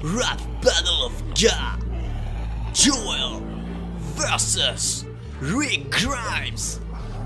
Rap Battle of God, Joel versus Rick Grimes.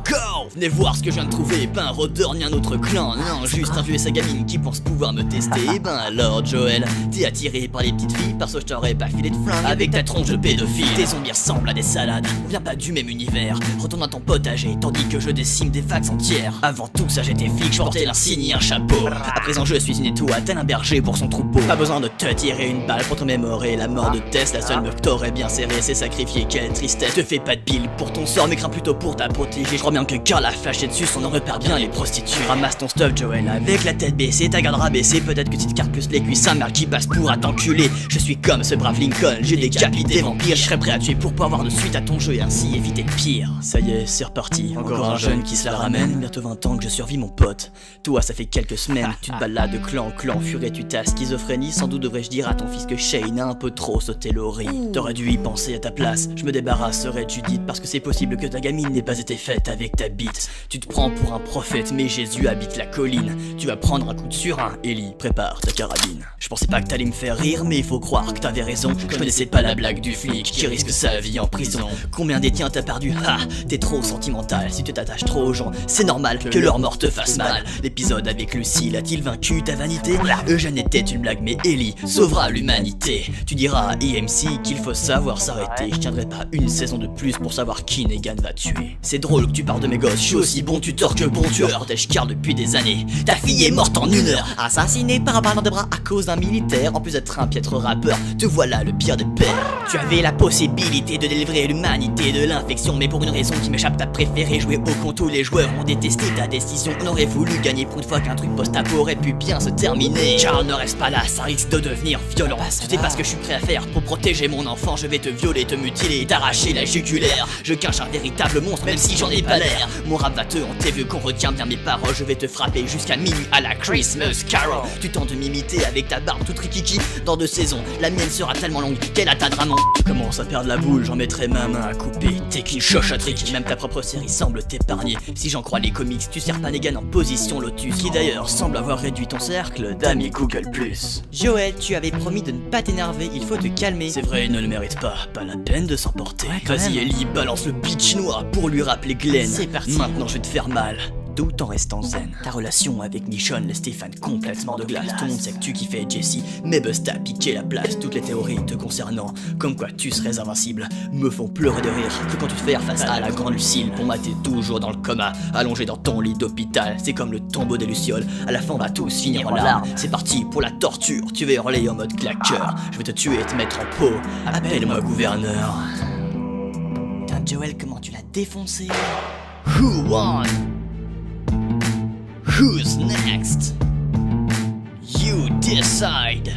Go! Venez voir ce que je viens de trouver, pas un rôdeur ni un autre clan, non, juste un vieux et sa gamine qui pense pouvoir me tester. Et ben alors Joel, t'es attiré par les petites filles, parce que je t'aurais pas filé de flingue avec ta tronche de pédophile. Tes zombies ressemblent à des salades, on vient pas du même univers. Retourne à ton potager, tandis que je décime des facs entières. Avant tout ça j'étais flic, je portais l'insigne et un chapeau. À présent je suis une étoile, tel un berger pour son troupeau. Pas besoin de te tirer une balle pour te mémorer la mort de Tess. La seule meuf que t'aurais bien serré, c'est sacrifié, quelle tristesse. Te fais pas de bile pour ton sort, mais crains plutôt pour ta protéger. Bien que Carl a flashé dessus, on en repère bien les prostituées. Ramasse ton stuff Joel avec la tête baissée, ta garde rabaissée. Peut-être que tu te cartes plus les cuisses, sa mère qui passe pour à t'enculer. Je suis comme ce brave Lincoln, j'ai décapité des vampires. Je serais prêt à tuer pour pas avoir de suite à ton jeu et ainsi éviter le pire. Ça y est, c'est reparti, encore un jeune qui se la ramène. Bientôt 20 ans que je survis mon pote. Toi ça fait quelques semaines, tu te balades de clan en clan, furet tu ta schizophrénie. Sans doute devrais-je dire à ton fils que Shane a un peu trop sauté l'ori. T'aurais dû y penser à ta place, je me débarrasserai de Judith, parce que c'est possible que ta gamine n'ait pas été faite avec ta bite. Tu te prends pour un prophète, mais Jésus habite la colline. Tu vas prendre un coup de surin, Ellie, prépare ta carabine. Je pensais pas que t'allais me faire rire, mais il faut croire que t'avais raison. Je connaissais pas la blague du flic qui risque sa vie en prison. Combien d'étiens t'as perdu? Ah, t'es trop sentimental. Si tu t'attaches trop aux gens, c'est normal que leur mort te fasse mal. L'épisode avec Lucille a-t-il vaincu ta vanité? Eugène était une blague, mais Ellie sauvera l'humanité. Tu diras à EMC qu'il faut savoir s'arrêter. Je tiendrai pas une saison de plus pour savoir qui Negan va tuer. C'est drôle que tu parles de mes gosses, je suis aussi bon tuteur que bon tueur. Protège Carl depuis des années. Ta fille est morte en 1 heure, assassinée par un ballon de bras à cause d'un militaire. En plus d'être un piètre rappeur, te voilà le pire des pères. Tu avais la possibilité de délivrer l'humanité de l'infection, mais pour une raison qui m'échappe, t'as préféré jouer au con. Tous les joueurs ont détesté ta décision. On aurait voulu gagner pour une fois qu'un truc post-apo aurait pu bien se terminer. Charles ne reste pas là, ça risque de devenir violent. Tu sais pas ce que je suis prêt à faire pour protéger mon enfant. Je vais te violer, te mutiler et t'arracher la jugulaire. Je cache un véritable monstre, même si j'en ai pas l'air. Mon rap va te hanter vu qu'on retient bien mes paroles. Je vais te frapper jusqu'à minuit à la Christmas Carol. Tu tentes de m'imiter avec ta barbe toute rikiki. Dans 2 saisons, la mienne sera tellement longue qu'elle atteindra mon... Tu commences à perdre la boule, j'en mettrai ma main à couper. T'es qu'une chochatrique, même ta propre série semble t'épargner. Si j'en crois les comics, tu sers pas Negan en position Lotus, qui d'ailleurs semble avoir réduit ton cercle d'amis Google+. Joel, tu avais promis de ne pas t'énerver, il faut te calmer. C'est vrai, il ne le mérite pas la peine de s'emporter. Vas-y Ellie, balance le bitch noir pour lui rappeler Glenn. C'est parti. Maintenant je vais te faire mal, tout en restant zen. Ta relation avec Michonne laisse Stéphane complètement de glace. Tout le monde sait que tu kiffais Jessie, mais Busta a piqué la place. Toutes les théories te concernant, comme quoi tu serais invincible, me font pleurer de rire. Que quand tu te fais face à la grande Lucille, pour moi t'es toujours dans le coma, allongé dans ton lit d'hôpital. C'est comme le tombeau des Lucioles, à la fin on va tous finir en larmes. C'est parti pour la torture, tu vas hurler en mode claqueur. Je vais te tuer et te mettre en peau, appelle-moi gouverneur. Putain Joel, comment tu l'as défoncé? Who won? Who's next? You decide.